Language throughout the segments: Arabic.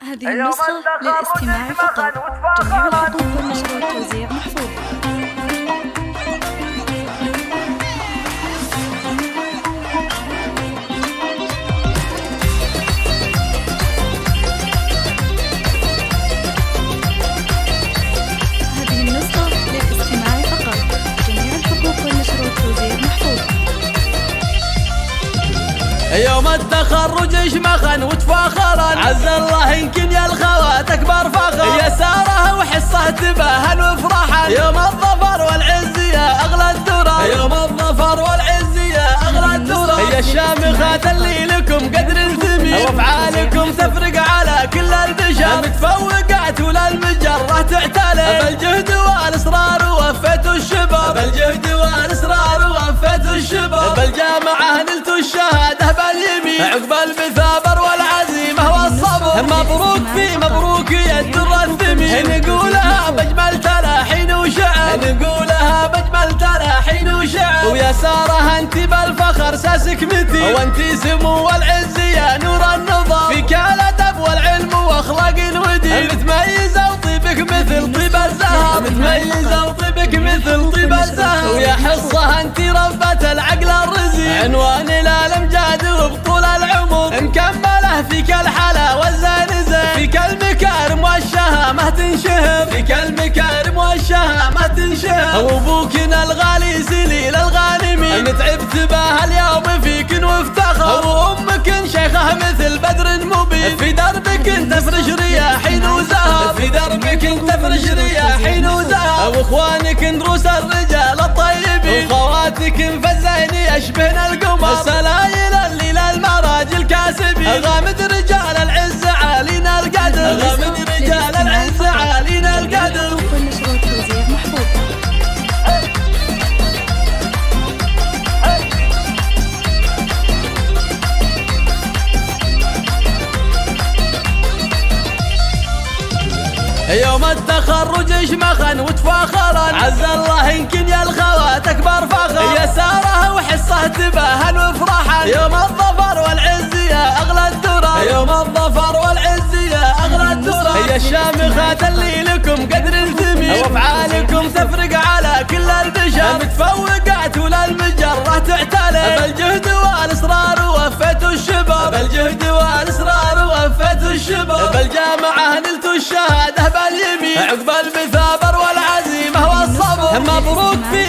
هذه النسخة للاستماع فقط. جميع الحقوق والنشر والتوزيع محفوظ. هذه النسخة للاستماع فقط. جميع الحقوق والنشر والتوزيع محفوظ. يوم التخرج شمخا وتفاخرا، عز الله يمكن يا الخوات اكبر فخر، يا ساره وحصه تباهن وفرحا، يوم الظفر والعز يا اغلى الدرر، يوم الظفر والعز يا اغلى الدرر، يا الشامخات اللي لكم قدر ثمين، وافعالكم تفرق على كل البشر، متفوقات ولا المجره تعتلي، بالجهد والاصرار وفيتوا الشباب، بالجهد والاصرار وفيتوا الشباب، بالجامعه نلتوا الشهاده باليمين، عقب المثابر والعزيمه والصبر، مبروك يا الدر الثمين، نقولها بجمل تلاحين وشعر، نقولها بجمل تلاحين وشعر، ويا ساره انت بالفخر ساسك متين، وانت سمو والعز يا نور النظام، فيك الادب والعلم واخلاق الودين، متميزه وطيبك مثل طيب الزهر، متميزه وطيبك مثل طيب الزهر، ويا حصه انت ربة العقل الرزين، عنوان الامجاد وبطول العمر، مكمله فيك الحلا والزنزان، فيك المكارم والشهامه تنشهر، فيك المكارم والشهامه تنشهر، وابوكنا الغالي سليل الغانمين، تعبت بها اليوم فيك وافتخر، وامك شيخه مثل بدر مبين، في دربك تفرش رياحين وزهر، في دربك تفرش رياحين وزهر، واخوانك دروس الرجال الطيبين، وخواتك فزين يشبهن القمر، سلايل الليل المراجل كاسبين، غامد رجال العز عالينا القدر، غامد رجال العز عالينا القدر. والنشر والتوزيع محفوظ. يوم التخرج شمخا وتفاخرا، عز الله يمكن يا الخوات اكبر فخر، يا ساره وحصه تباهن وفرحا، يوم الظفر والعز يا اغلى الدرر، يوم الظفر والعز يا اغلى الدرر، يا الشامخات اللي لكم قدر ثمين، وافعالكم تفرق على كل البشر، متفوقات ولا المجره تعتلي، بالجهد والاصرار وفيتوا الشباب، بالجهد والاصرار وفيتوا الشباب، بالجامعه نلتوا الشهاده باليمين، عقب المثابر والعزيمه والصبر،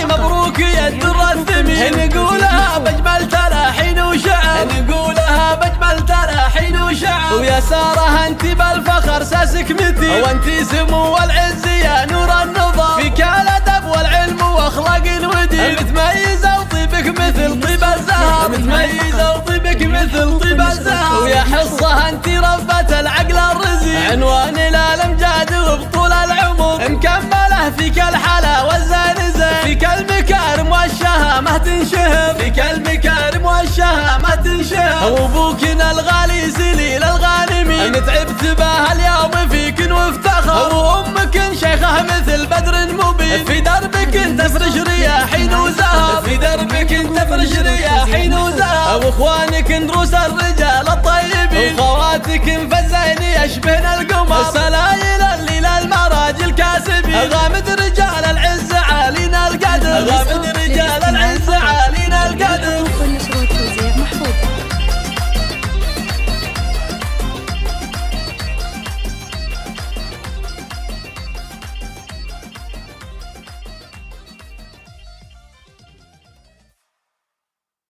مبروك يا الدر الثمين، نقولها بجمل تلاحين وشعر، نقولها بجمل تلاحين وشعر، ويا ساره انت بالفخر ساسك متين، وانت سمو والعز يا نور النظام، فيك الادب والعلم واخلاق الودين، متميزه وطيبك مثل طيب الزهر، متميزه وطيبك مثل طيب الزهر، ويا حصه انت ربة العقل الرزين، عنوان الامجاد وبطول العمر، مكمله فيك الحلا والزنزان، فيك المكارم والشهامه تنشهر، فيك المكارم والشهامه تنشهر، وابوكنا الغالي سليل الغانمين، تعبت بها اليوم فيك وافتخر، وامك شيخه مثل بدر مبين، في دربك تفرش رياحين وزهر، في دربك تفرش رياحين وزهر، واخوانك دروس الرجال الطيبين، وخواتك فزين يشبهن القمر، سلايل الليل المراجل كاسبين، غامد رجال العز عالينا القدر، غامد